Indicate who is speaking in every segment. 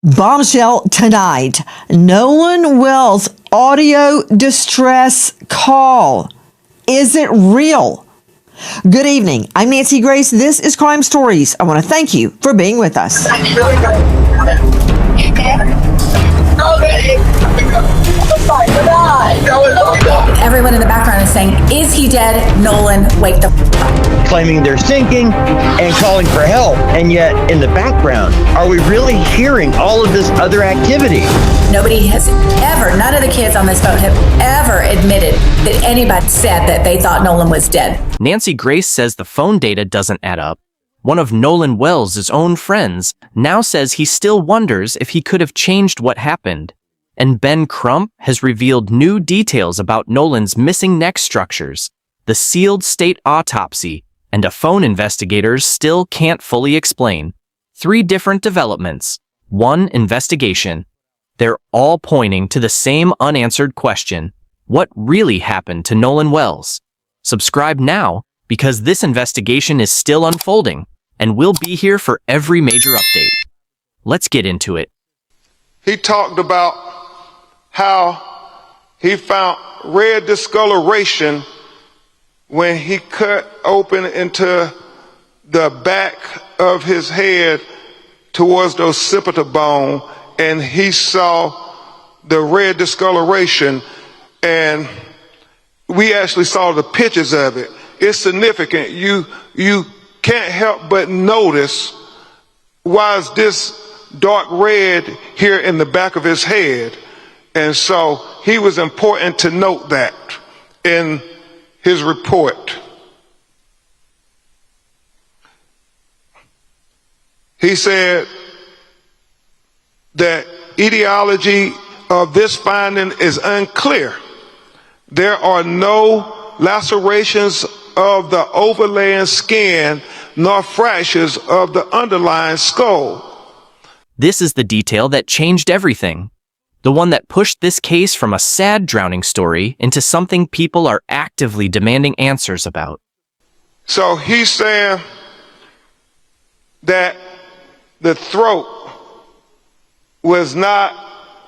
Speaker 1: Bombshell tonight. Nolan Wells audio distress call. Is it real? Good evening. I'm Nancy Grace. This is Crime Stories. I want to thank you for being with us.
Speaker 2: Everyone in the background is saying, "Is he dead? Nolan, wake the f*** up."
Speaker 3: Claiming they're sinking and calling for help. And yet, in the background, are we really hearing all of this other activity?
Speaker 2: Nobody has ever, none of the kids on this boat have ever admitted that anybody said that they thought Nolan was dead.
Speaker 4: Nancy Grace says the phone data doesn't add up. One of Nolan Wells' own friends now says he still wonders if he could have changed what happened. And Ben Crump has revealed new details about Nolan's missing neck structures, the sealed state autopsy, and a phone investigators still can't fully explain. 3 different developments, 1 investigation. They're all pointing to the same unanswered question: what really happened to Nolan Wells? Subscribe now, because this investigation is still unfolding, and we'll be here for every major update. Let's get into it.
Speaker 5: He talked about how he found red discoloration when he cut open into the back of his head towards the occipital bone, and he saw the red discoloration, and we actually saw the pictures of it. It's significant. You can't help but notice, why is this dark red here in the back of his head? And so he was important to note that in his report. He said that etiology of this finding is unclear. There are no lacerations of the overlaying skin nor fractures of the underlying skull.
Speaker 4: This is the detail that changed everything. The one that pushed this case from a sad drowning story into something people are actively demanding answers about.
Speaker 5: So he's saying that the throat was not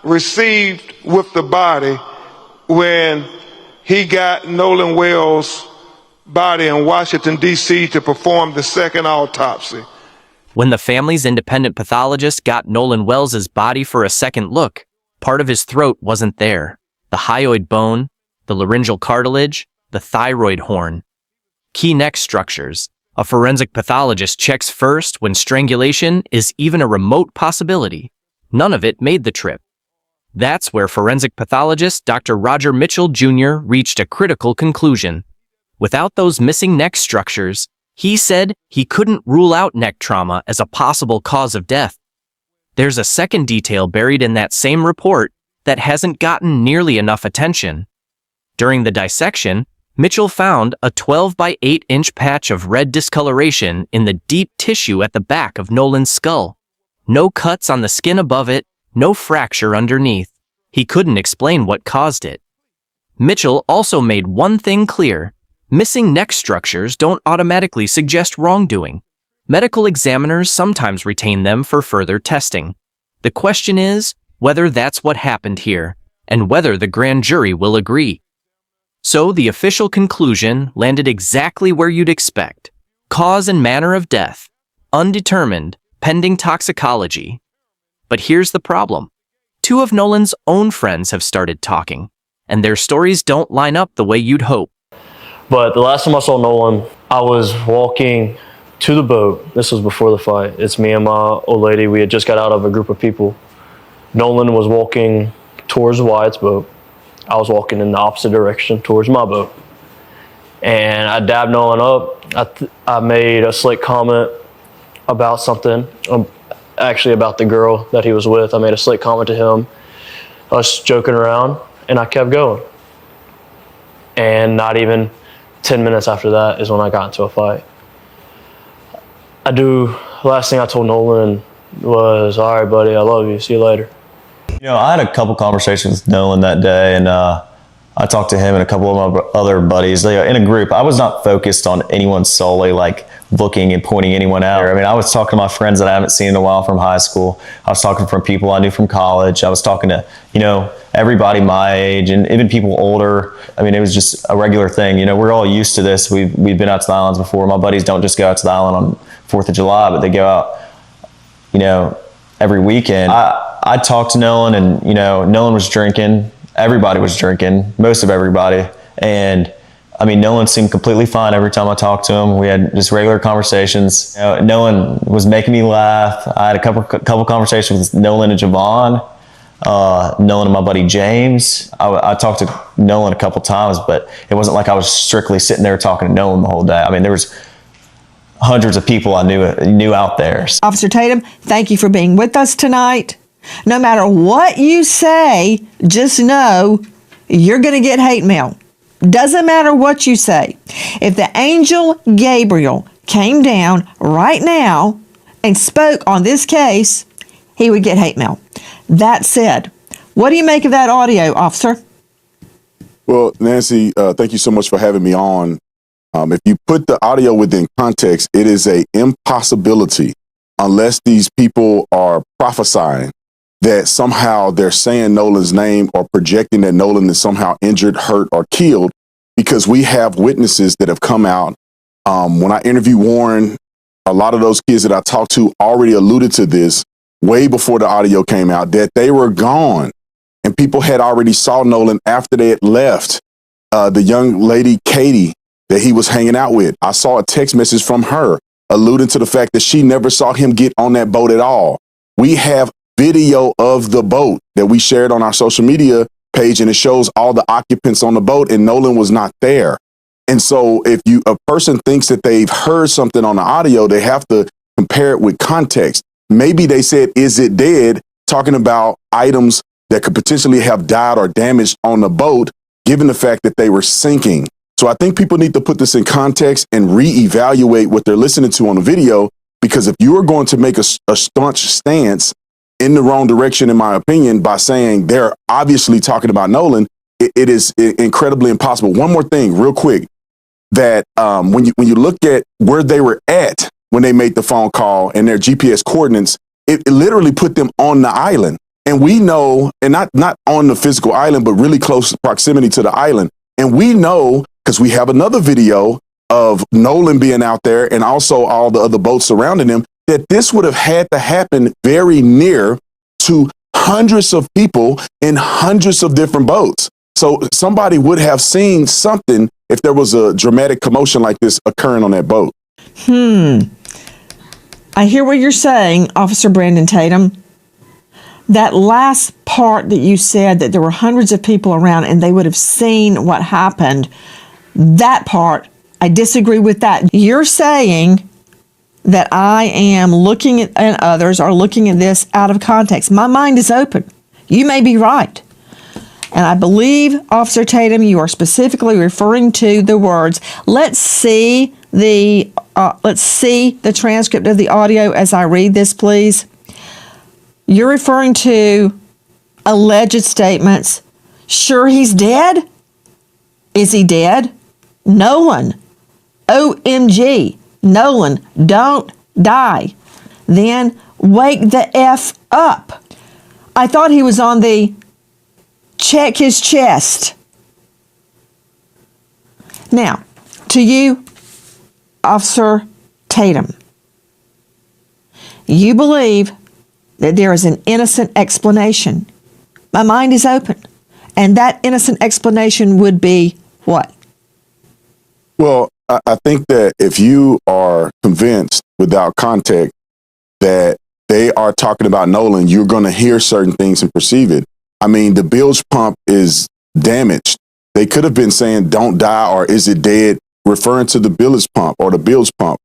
Speaker 5: received with the body when he got Nolan Wells' body in Washington, D.C. to perform the second autopsy.
Speaker 4: When the family's independent pathologist got Nolan Wells' body for a second look, part of his throat wasn't there. The hyoid bone, the laryngeal cartilage, the thyroid horn. Key neck structures. A forensic pathologist checks first when strangulation is even a remote possibility. None of it made the trip. That's where forensic pathologist Dr. Roger Mitchell Jr. reached a critical conclusion. Without those missing neck structures, he said he couldn't rule out neck trauma as a possible cause of death. There's a second detail buried in that same report that hasn't gotten nearly enough attention. During the dissection, Mitchell found a 12 by 8 inch patch of red discoloration in the deep tissue at the back of Nolan's skull. No cuts on the skin above it, no fracture underneath. He couldn't explain what caused it. Mitchell also made one thing clear: missing neck structures don't automatically suggest wrongdoing. Medical examiners sometimes retain them for further testing. The question is whether that's what happened here, and whether the grand jury will agree. So the official conclusion landed exactly where you'd expect. Cause and manner of death, undetermined, pending toxicology. But here's the problem. 2 of Nolan's own friends have started talking, and their stories don't line up the way you'd hope.
Speaker 6: But the last time I saw Nolan, I was walking to the boat. This was before the fight. It's me and my old lady. We had just got out of a group of people. Nolan was walking towards Wyatt's boat. I was walking in the opposite direction towards my boat. And I dabbed Nolan up. I made a slick comment about something, actually about the girl that he was with. I made a slick comment to him, us joking around, and I kept going. And not even 10 minutes after that is when I got into a fight. The last thing I told Nolan was, "All right, buddy, I love you. See you later."
Speaker 7: You know, I had a couple conversations with Nolan that day, and I talked to him and a couple of my other buddies in a group. I was not focused on anyone solely, like looking and pointing anyone out. I mean, I was talking to my friends that I haven't seen in a while from high school. I was talking from people I knew from college. I was talking to, everybody my age and even people older. I mean, it was just a regular thing. We're all used to this. We've been out to the islands before. My buddies don't just go out to the island on 4th of July, but they go out, every weekend. I talked to Nolan and, Nolan was drinking. Everybody was drinking, most of everybody. And I mean, Nolan seemed completely fine every time I talked to him. We had just regular conversations. Nolan was making me laugh. I had a couple conversations with Nolan and Javon, Nolan and my buddy James. I talked to Nolan a couple times, but it wasn't like I was strictly sitting there talking to Nolan the whole day. I mean, there was hundreds of people I knew out there.
Speaker 1: Officer Tatum, thank you for being with us tonight. No matter what you say, just know you're going to get hate mail. Doesn't matter what you say. If the angel Gabriel came down right now and spoke on this case, he would get hate mail. That said, what do you make of that audio, officer?
Speaker 8: Well, Nancy, thank you so much for having me on. If you put the audio within context, it is an impossibility unless these people are prophesying that somehow they're saying Nolan's name or projecting that Nolan is somehow injured, hurt, or killed, because we have witnesses that have come out. When I interviewed Warren, a lot of those kids that I talked to already alluded to this way before the audio came out, that they were gone. And people had already saw Nolan after they had left. The young lady, Katie, that he was hanging out with, I saw a text message from her alluding to the fact that she never saw him get on that boat at all. We have video of the boat that we shared on our social media page, and it shows all the occupants on the boat, and Nolan was not there. And so if a person thinks that they've heard something on the audio, they have to compare it with context. Maybe they said, "Is it dead?" talking about items that could potentially have died or damaged on the boat, given the fact that they were sinking. So I think people need to put this in context and reevaluate what they're listening to on the video, because if you are going to make a staunch stance in the wrong direction, in my opinion, by saying they're obviously talking about Nolan, it is incredibly impossible. One more thing real quick, that when you look at where they were at when they made the phone call and their GPS coordinates, it literally put them on the island. And we know, and not on the physical island, but really close proximity to the island. And we know, because we have another video of Nolan being out there and also all the other boats surrounding him, that this would have had to happen very near to hundreds of people in hundreds of different boats. So somebody would have seen something if there was a dramatic commotion like this occurring on that boat.
Speaker 1: I hear what you're saying, Officer Brandon Tatum. That last part that you said, that there were hundreds of people around and they would have seen what happened, that part, I disagree with that. You're saying that I am looking at, and others are looking at this out of context. My mind is open. You may be right. And I believe, Officer Tatum, you are specifically referring to the words. Let's see the transcript of the audio as I read this, please. You're referring to alleged statements. Sure, he's dead? Is he dead? Nolan. OMG. Nolan, don't die. Then wake the F up. I thought he was on the check his chest. Now, to you, Officer Tatum, you believe that there is an innocent explanation. My mind is open. And that innocent explanation would be what?
Speaker 8: Well, I think that if you are convinced without context that they are talking about Nolan, you're going to hear certain things and perceive it. I mean, the bilge pump is damaged. They could have been saying, "Don't die," or "Is it dead?" referring to the bilge pump or the bilge pump.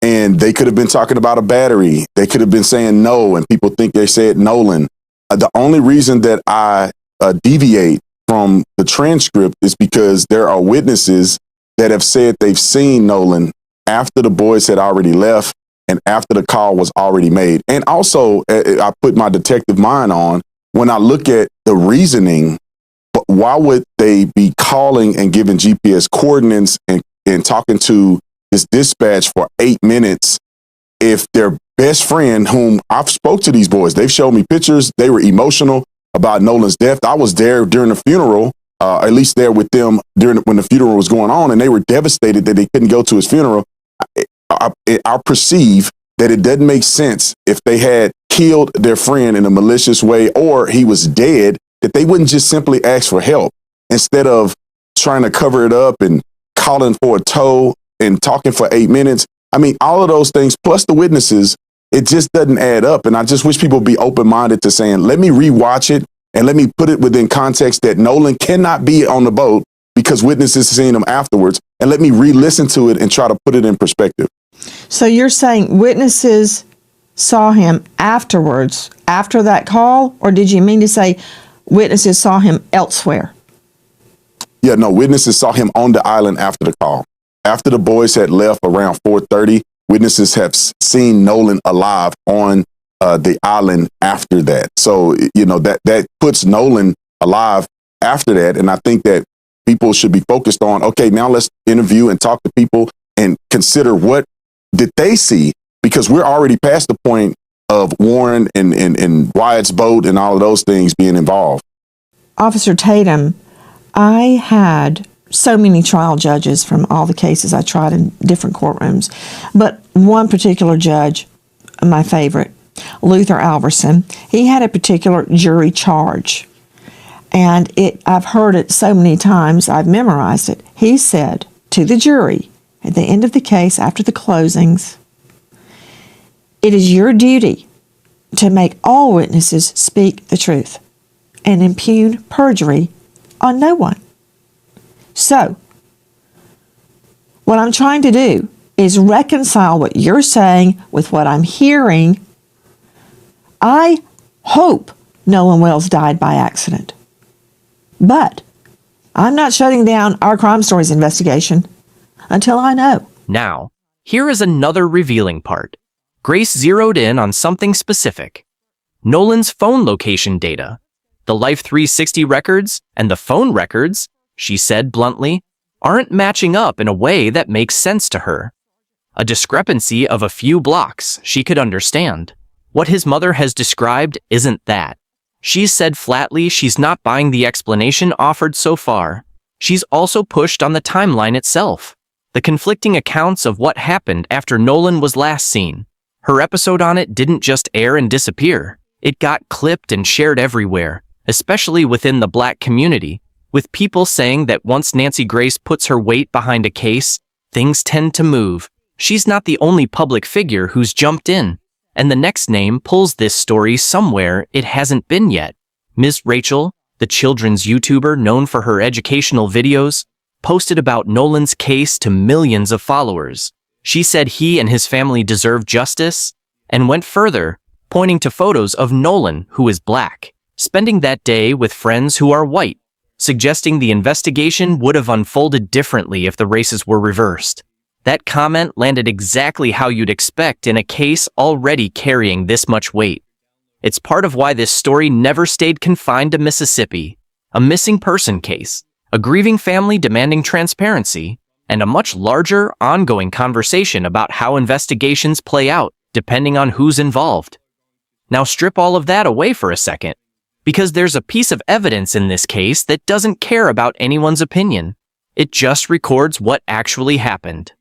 Speaker 8: And they could have been talking about a battery. They could have been saying no, and people think they said Nolan. The only reason that I deviate from the transcript is because there are witnesses that have said they've seen Nolan after the boys had already left and after the call was already made. And also, I put my detective mind on when I look at the reasoning why would they be calling and giving GPS coordinates and talking to this dispatch for 8 minutes if their best friend, whom I've spoke to these boys, they've showed me pictures, they were emotional about Nolan's death. I was there during the funeral, at least there with them when the funeral was going on, and they were devastated that they couldn't go to his funeral. I perceive that it doesn't make sense if they had killed their friend in a malicious way or he was dead, that they wouldn't just simply ask for help instead of trying to cover it up and calling for a tow and talking for 8 minutes. I mean, all of those things, plus the witnesses, it just doesn't add up. And I just wish people would be open-minded to saying, let me rewatch it and let me put it within context that Nolan cannot be on the boat because witnesses seen him afterwards. And let me re-listen to it and try to put it in perspective.
Speaker 1: So you're saying witnesses saw him afterwards, after that call, or did you mean to say witnesses saw him elsewhere?
Speaker 8: Yeah, no, witnesses saw him on the island after the call. After the boys had left around 4:30, witnesses have seen Nolan alive on the island after that. So, you know, that puts Nolan alive after that. And I think that people should be focused on, okay, now let's interview and talk to people and consider what did they see, because we're already past the point of Warren and Wyatt's boat and all of those things being involved.
Speaker 1: Officer Tatum, I had so many trial judges from all the cases I tried in different courtrooms, but one particular judge, my favorite, Luther Alverson, he had a particular jury charge, and I've heard it so many times, I've memorized it. He said to the jury at the end of the case, after the closings, it is your duty to make all witnesses speak the truth and impugn perjury on no one. So, what I'm trying to do is reconcile what you're saying with what I'm hearing. I hope Nolan Wells died by accident. But I'm not shutting down our Crime Stories investigation until I know.
Speaker 4: Now, here is another revealing part. Grace zeroed in on something specific. Nolan's phone location data. The Life 360 records and the phone records, she said bluntly, aren't matching up in a way that makes sense to her. A discrepancy of a few blocks she could understand. What his mother has described isn't that. She's said flatly she's not buying the explanation offered so far. She's also pushed on the timeline itself. The conflicting accounts of what happened after Nolan was last seen. Her episode on it didn't just air and disappear. It got clipped and shared everywhere, especially within the Black community, with people saying that once Nancy Grace puts her weight behind a case, things tend to move. She's not the only public figure who's jumped in, and the next name pulls this story somewhere it hasn't been yet. Ms. Rachel, the children's YouTuber known for her educational videos, posted about Nolan's case to millions of followers. She said he and his family deserve justice, and went further, pointing to photos of Nolan, who is Black, spending that day with friends who are white, suggesting the investigation would have unfolded differently if the races were reversed. That comment landed exactly how you'd expect in a case already carrying this much weight. It's part of why this story never stayed confined to Mississippi. A missing person case, a grieving family demanding transparency, and a much larger, ongoing conversation about how investigations play out, depending on who's involved. Now strip all of that away for a second, because there's a piece of evidence in this case that doesn't care about anyone's opinion. It just records what actually happened.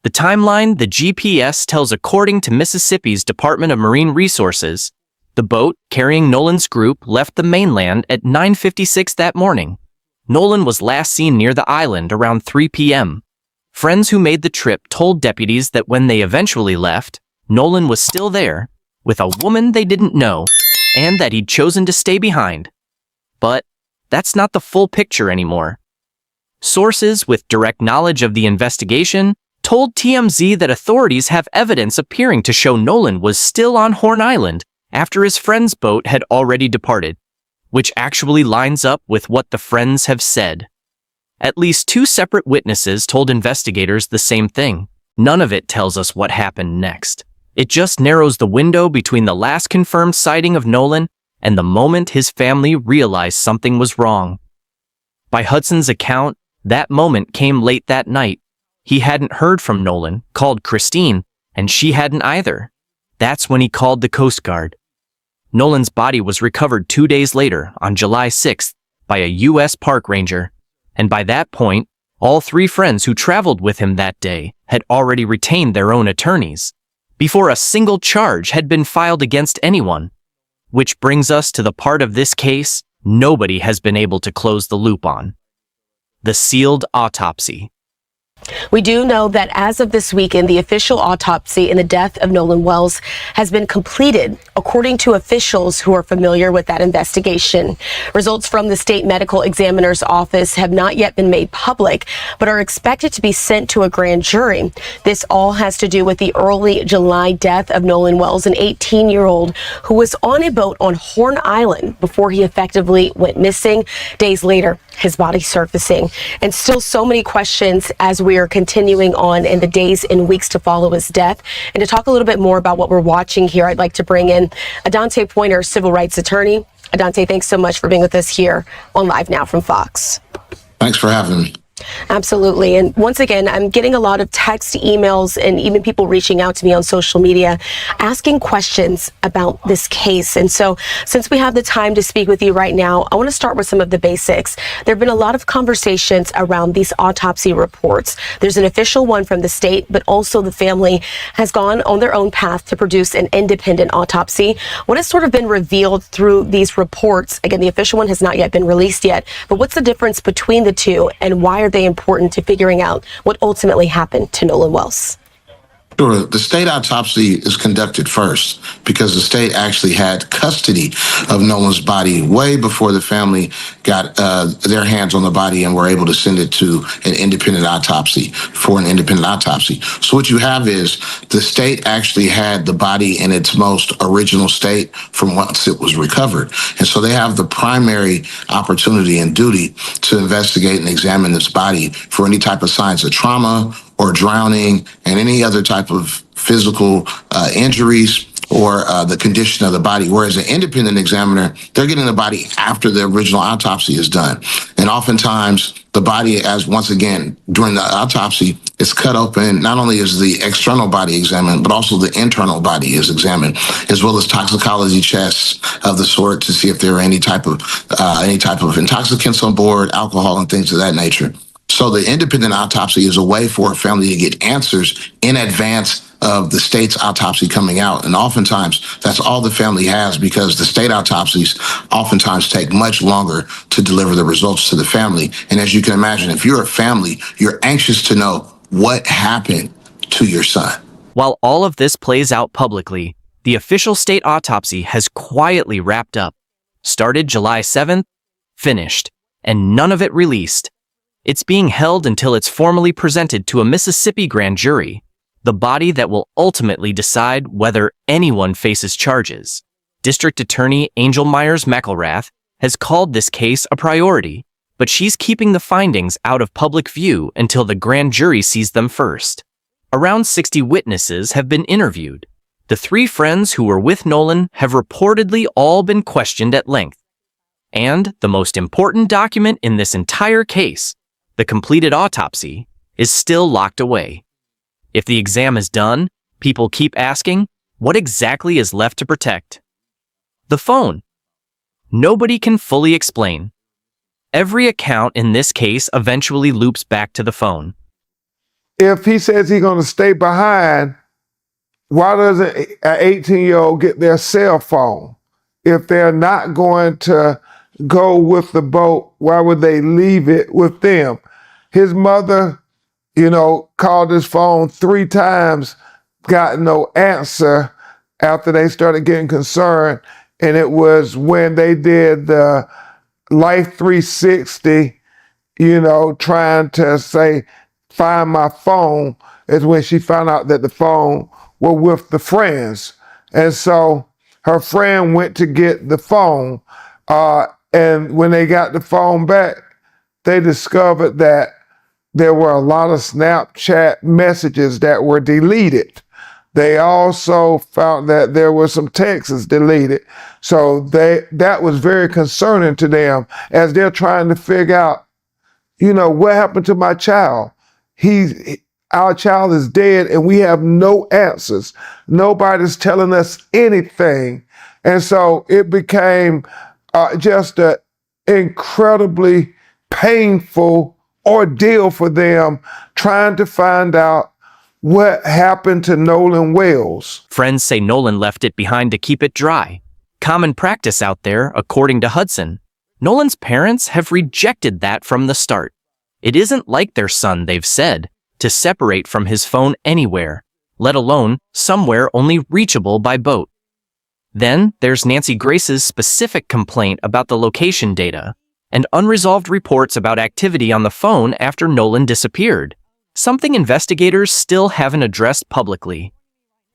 Speaker 4: The timeline the GPS tells, according to Mississippi's Department of Marine Resources, the boat carrying Nolan's group left the mainland at 9:56 that morning. Nolan was last seen near the island around 3 p.m. Friends who made the trip told deputies that when they eventually left, Nolan was still there, with a woman they didn't know, and that he'd chosen to stay behind. But that's not the full picture anymore. Sources with direct knowledge of the investigation told TMZ that authorities have evidence appearing to show Nolan was still on Horn Island after his friend's boat had already departed, which actually lines up with what the friends have said. At least 2 separate witnesses told investigators the same thing. None of it tells us what happened next. It just narrows the window between the last confirmed sighting of Nolan and the moment his family realized something was wrong. By Hudson's account, that moment came late that night. He hadn't heard from Nolan, called Christine, and she hadn't either. That's when he called the Coast Guard. Nolan's body was recovered 2 days later, on July 6th, by a U.S. park ranger, and by that point, all three friends who traveled with him that day had already retained their own attorneys, before a single charge had been filed against anyone. Which brings us to the part of this case nobody has been able to close the loop on: the sealed autopsy.
Speaker 9: We do know that as of this weekend, the official autopsy in the death of Nolan Wells has been completed, according to officials who are familiar with that investigation. Results from the state medical examiner's office have not yet been made public, but are expected to be sent to a grand jury. This all has to do with the early July death of Nolan Wells, an 18-year-old who was on a boat on Horn Island before he effectively went missing. Days later, his body surfacing, and still so many questions as we are continuing on in the days and weeks to follow his death. And to talk a little bit more about what we're watching here, I'd like to bring in Adante Pointer, civil rights attorney. Adante, thanks so much for being with us here on Live Now from Fox.
Speaker 10: Thanks for having me.
Speaker 9: Absolutely. And once again, I'm getting a lot of text, emails, and even people reaching out to me on social media asking questions about this case. And so since we have the time to speak with you right now, I want to start with some of the basics. There have been a lot of conversations around these autopsy reports. There's an official one from the state, but also the family has gone on their own path to produce an independent autopsy. What has sort of been revealed through these reports? Again, the official one has not yet been released yet, but what's the difference between the two, and why are they important to figuring out what ultimately happened to Nolan Wells?
Speaker 10: Sure. The state autopsy is conducted first because the state actually had custody of Nolan's body way before the family got their hands on the body and were able to send it to an independent autopsy for an independent autopsy. So what you have is the state actually had the body in its most original state from once it was recovered. And so they have the primary opportunity and duty to investigate and examine this body for any type of signs of trauma or drowning and any other type of physical injuries or the condition of the body. Whereas an independent examiner, they're getting the body after the original autopsy is done. And oftentimes the body, as once again, during the autopsy, is cut open. Not only is the external body examined, but also the internal body is examined, as well as toxicology tests of the sort to see if there are any type of intoxicants on board, alcohol and things of that nature. So the independent autopsy is a way for a family to get answers in advance of the state's autopsy coming out. And oftentimes that's all the family has, because the state autopsies oftentimes take much longer to deliver the results to the family. And as you can imagine, if you're a family, you're anxious to know what happened to your son.
Speaker 4: While all of this plays out publicly, the official state autopsy has quietly wrapped up. Started July 7th, finished, and none of it released. It's being held until it's formally presented to a Mississippi grand jury, the body that will ultimately decide whether anyone faces charges. District Attorney Angel Myers-McElrath has called this case a priority, but she's keeping the findings out of public view until the grand jury sees them first. Around 60 witnesses have been interviewed. The three friends who were with Nolan have reportedly all been questioned at length. And the most important document in this entire case, the completed autopsy, is still locked away. If the exam is done, people keep asking, what exactly is left to protect? The phone. Nobody can fully explain. Every account in this case eventually loops back to the phone.
Speaker 5: If he says he's going to stay behind, why doesn't an 18-year-old get their cell phone? If they're not going to go with the boat, why would they leave it with them? His mother, called his phone 3 times, got no answer after they started getting concerned. And it was when they did the Life 360, trying to say, find my phone, is when she found out that the phone were with the friends. And so her friend went to get the phone. And when they got the phone back, they discovered that there were a lot of Snapchat messages that were deleted. They also found that there were some texts deleted. So that was very concerning to them as they're trying to figure out you know, what happened to my child? Our child is dead and we have no answers. Nobody's telling us anything. And so it became just an incredibly painful ordeal for them trying to find out what happened to Nolan Wells.
Speaker 4: Friends say Nolan left it behind to keep it dry. Common practice out there, according to Hudson. Nolan's parents have rejected that from the start. It isn't like their son, they've said, to separate from his phone anywhere, let alone somewhere only reachable by boat. Then there's Nancy Grace's specific complaint about the location data and unresolved reports about activity on the phone after Nolan disappeared, something investigators still haven't addressed publicly.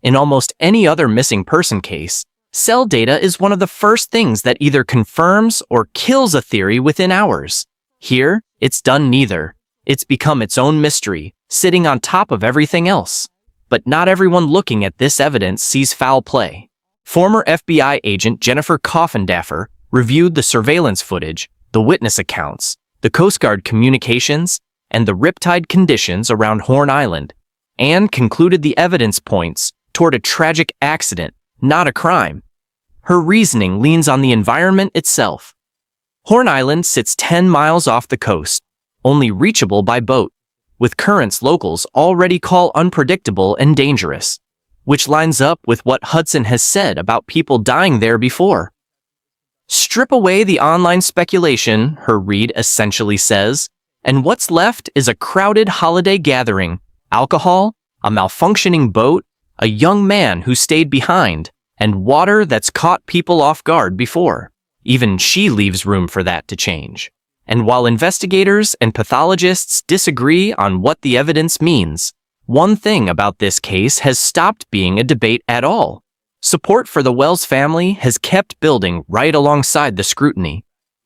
Speaker 4: In almost any other missing person case, cell data is one of the first things that either confirms or kills a theory within hours. Here, it's done neither. It's become its own mystery, sitting on top of everything else. But not everyone looking at this evidence sees foul play. Former FBI agent Jennifer Coffindaffer reviewed the surveillance footage, the witness accounts, the Coast Guard communications, and the riptide conditions around Horn Island, and concluded the evidence points toward a tragic accident, not a crime. Her reasoning leans on the environment itself. Horn Island sits 10 miles off the coast, only reachable by boat, with currents locals already call unpredictable and dangerous, which lines up with what Hudson has said about people dying there before. Strip away the online speculation, her read essentially says, and what's left is a crowded holiday gathering, alcohol, a malfunctioning boat, a young man who stayed behind, and water that's caught people off guard before. Even she leaves room for that to change. And while investigators and pathologists disagree on what the evidence means, one thing about this case has stopped being a debate at all. Support for the Wells family has kept building right alongside the scrutiny.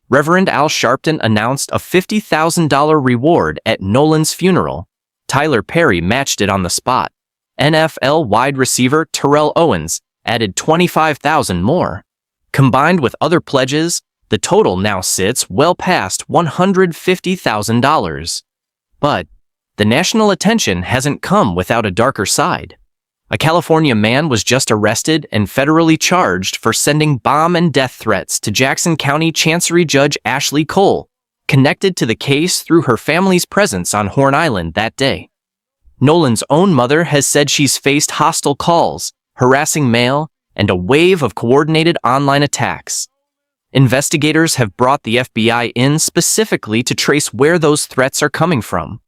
Speaker 4: Reverend Al Sharpton announced a $50,000 reward at Nolan's funeral. Tyler Perry matched it on the spot. NFL wide receiver Terrell Owens added $25,000 more. Combined with other pledges, the total now sits well past $150,000. But the national attention hasn't come without a darker side. A California man was just arrested and federally charged for sending bomb and death threats to Jackson County Chancery Judge Ashley Cole, connected to the case through her family's presence on Horn Island that day. Nolan's own mother has said she's faced hostile calls, harassing mail, and a wave of coordinated online attacks. Investigators have brought the FBI in specifically to trace where those threats are coming from.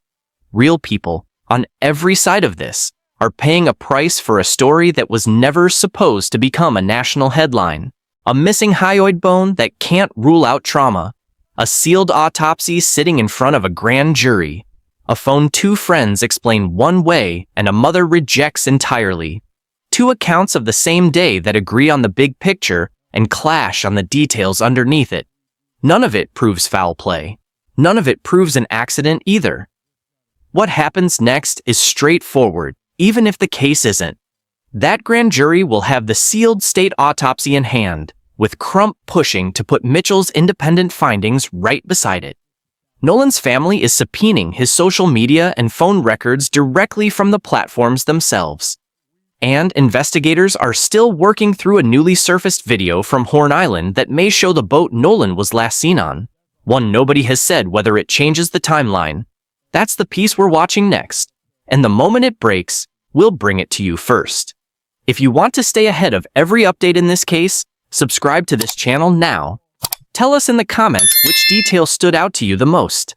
Speaker 4: Real people, on every side of this, are paying a price for a story that was never supposed to become a national headline. A missing hyoid bone that can't rule out trauma. A sealed autopsy sitting in front of a grand jury. A phone two friends explain one way and a mother rejects entirely. Two accounts of the same day that agree on the big picture and clash on the details underneath it. None of it proves foul play. None of it proves an accident either. What happens next is straightforward, even if the case isn't. That grand jury will have the sealed state autopsy in hand, with Crump pushing to put Mitchell's independent findings right beside it. Nolan's family is subpoenaing his social media and phone records directly from the platforms themselves. And investigators are still working through a newly surfaced video from Horn Island that may show the boat Nolan was last seen on. One nobody has said whether it changes the timeline. That's the piece we're watching next. And the moment it breaks, we'll bring it to you first. If you want to stay ahead of every update in this case, subscribe to this channel now. Tell us in the comments which detail stood out to you the most.